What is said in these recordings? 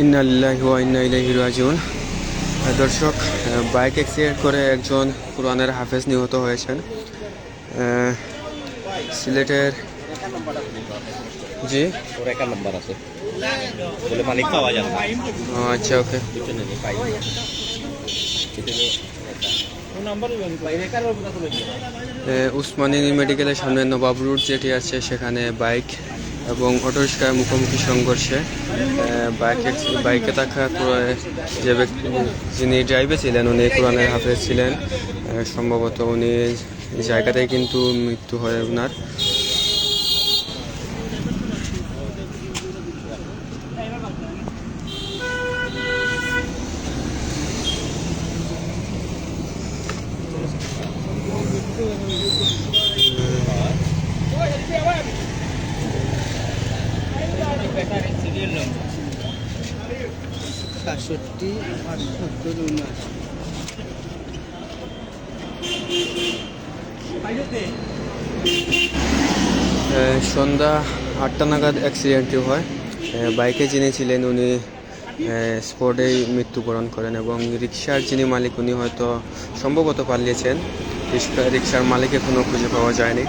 ইন্না লিল্লাহি ওয়া ইন্না ইলাইহি রাজিউন। দর্শক, বাইক অ্যাক্সিডেন্ট করে একজন কোরআনের হাফেজ নিহত হয়েছেন সিলেটের। জি, ওর একার নাম্বার আছে বলে মালিক পাওয়া যায় না। আচ্ছা, ওকে। উসমানী মেডিকেলের সামনে নবাব রোড যেটি আছে সেখানে বাইক এবং অটোরিক্সার মুখোমুখি সংঘর্ষে বাইকে থাকা যে ব্যক্তি যিনি ড্রাইভে ছিলেন উনি কোরআনের হাফেজ ছিলেন। সম্ভবত উনি জায়গাতেই কিন্তু মৃত্যু হয় ওনার। সন্ধ্যা 8টা নাগাদ অ্যাক্সিডেন্টটি হয়। বাইকে যিনি ছিলেন উনি স্পটেই মৃত্যুবরণ করেন এবং রিক্সার যিনি মালিক উনি হয়তো সম্ভবত পালিয়েছেন। রিক্সার মালিক এখনও খুঁজে পাওয়া যায়নি।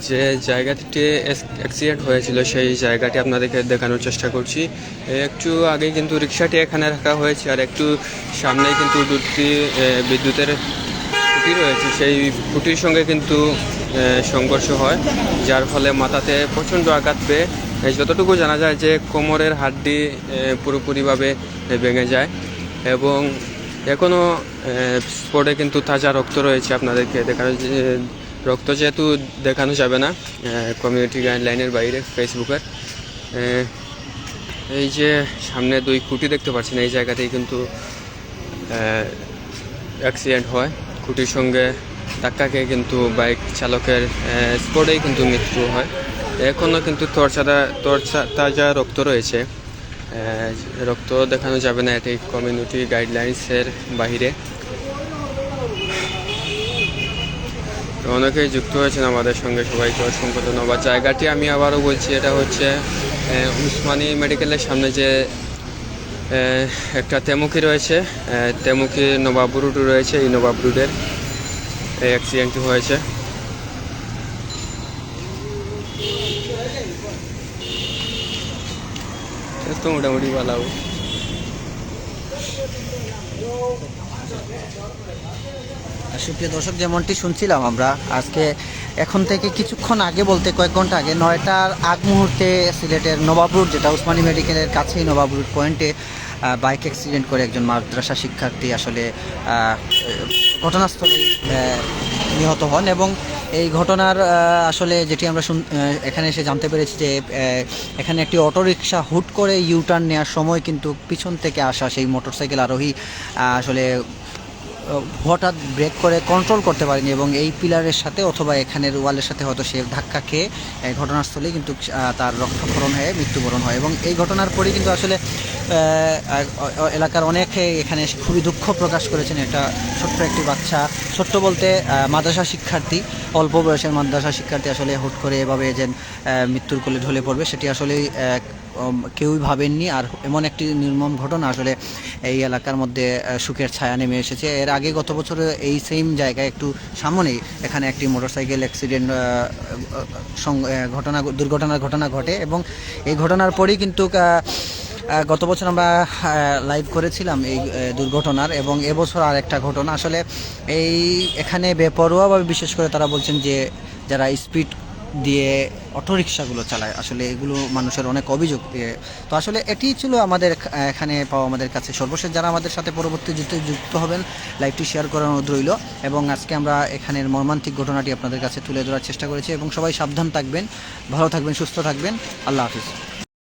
যে জায়গাটিতে অ্যাক্সিডেন্ট হয়েছিল সেই জায়গাটি আপনাদেরকে দেখানোর চেষ্টা করছি। একটু আগে কিন্তু রিক্সাটি এখানে রাখা হয়েছে, আর একটু সামনে কিন্তু দুটি বিদ্যুতের খুঁটি রয়েছে। সেই খুঁটির সঙ্গে কিন্তু সংঘর্ষ হয়, যার ফলে মাথাতে প্রচণ্ড আঘাত পেয়ে যতটুকু জানা যায় যে কোমরের হাড্ডি পুরোপুরিভাবে ভেঙে যায় এবং এখনও স্পটে কিন্তু তাজা রক্ত রয়েছে। আপনাদেরকে দেখানো, রক্ত যেহেতু দেখানো যাবে না কমিউনিটি গাইডলাইনের বাইরে ফেসবুকের। এই যে সামনে 2 খুঁটি দেখতে পাচ্ছেন, এই জায়গাতেই কিন্তু অ্যাক্সিডেন্ট হয়। খুঁটির সঙ্গে ধাক্কা খেয়ে কিন্তু বাইক চালকের স্পটেই কিন্তু মৃত্যু হয়। এখনও কিন্তু তাজা রক্ত রয়েছে। রক্ত দেখানো যাবে না, এটি কমিউনিটি গাইডলাইন্সের বাহিরে। অনেকেই যুক্ত হয়েছেন আমাদের সঙ্গে, সবাইকে অসংখ্য ধন্যবাদ। জায়গাটি আমি আবারও বলছি, এটা হচ্ছে উসমানী মেডিকেলের সামনে যে একটা তেমুকি রয়েছে, তেমুকি নবাব রোড রয়েছে, এই নবাব রোডের এই অ্যাক্সিডেন্টটি হয়েছে। তো মোটামুটি ভালো। সুপ্রিয় দর্শক, যেমনটি শুনছিলাম আমরা আজকে এখন থেকে কিছুক্ষণ আগে বলতে কয়েক ঘন্টা আগে 9টার আগ মুহূর্তে সিলেটের নবাব রোড, যেটা উসমানী মেডিকেলের কাছেই নবাব রোড পয়েন্টে বাইক অ্যাক্সিডেন্ট করে একজন মাদ্রাসা শিক্ষার্থী আসলে ঘটনাস্থলে নিহত হন। এবং এই ঘটনার আসলে যেটি আমরা এখানে এসে জানতে পেরেছি যে এখানে একটি অটোরিকশা হুট করে ইউটার্ন নেওয়ার সময় কিন্তু পিছন থেকে আসা সেই মোটরসাইকেল আরোহী আসলে হঠাৎ ব্রেক করে কন্ট্রোল করতে পারেনি এবং এই পিলারের সাথে অথবা এখানের ওয়ালের সাথে হয়তো সে ধাক্কা খেয়ে ঘটনাস্থলে কিন্তু তার রক্তক্ষরণ হয়ে মৃত্যুবরণ হয়। এবং এই ঘটনার পরেই কিন্তু আসলে এলাকার অনেকে এখানে খুবই দুঃখ প্রকাশ করেছেন। একটা ছোট্ট একটি বাচ্চা, ছোট্ট বলতে মাদ্রাসা শিক্ষার্থী, অল্প বয়সের মাদ্রাসা শিক্ষার্থী আসলে হুট করে এভাবে যে মৃত্যুর কোলে ঢলে পড়বে সেটি আসলে কেউই ভাবেননি। আর এমন একটি নির্মম ঘটনা আসলে এই এলাকার মধ্যে শোকের ছায়া নেমে এসেছে। এর আগে গত বছর এই সেম জায়গায় একটু সামনেই এখানে একটি মোটরসাইকেল অ্যাক্সিডেন্ট দুর্ঘটনার ঘটনা ঘটে এবং এই ঘটনার পরেই কিন্তু গত বছর আমরা লাইভ করেছিলাম এই দুর্ঘটনার। এবং এবছর আর একটা ঘটনা আসলে এখানে বেপরোয়াভাবে, বিশেষ করে তারা বলছেন যে যারা স্পিড দিয়ে অটোরিকশাগুলো চালায়, আসলে এগুলো মানুষের অনেক অভিযোগ। তো আসলে এটি ছিল আমাদের এখানে পাওয়া আমাদের কাছে সর্বশেষ। যারা আমাদের সাথে পরবর্তীতে যুক্ত হবেন লাইভটি শেয়ার করার অনুরোধ রইল। এবং আজকে আমরা এখানের মর্মান্তিক ঘটনাটি আপনাদের কাছে তুলে ধরার চেষ্টা করেছি এবং সবাই সাবধান থাকবেন, ভালো থাকবেন, সুস্থ থাকবেন। আল্লাহ হাফিজ।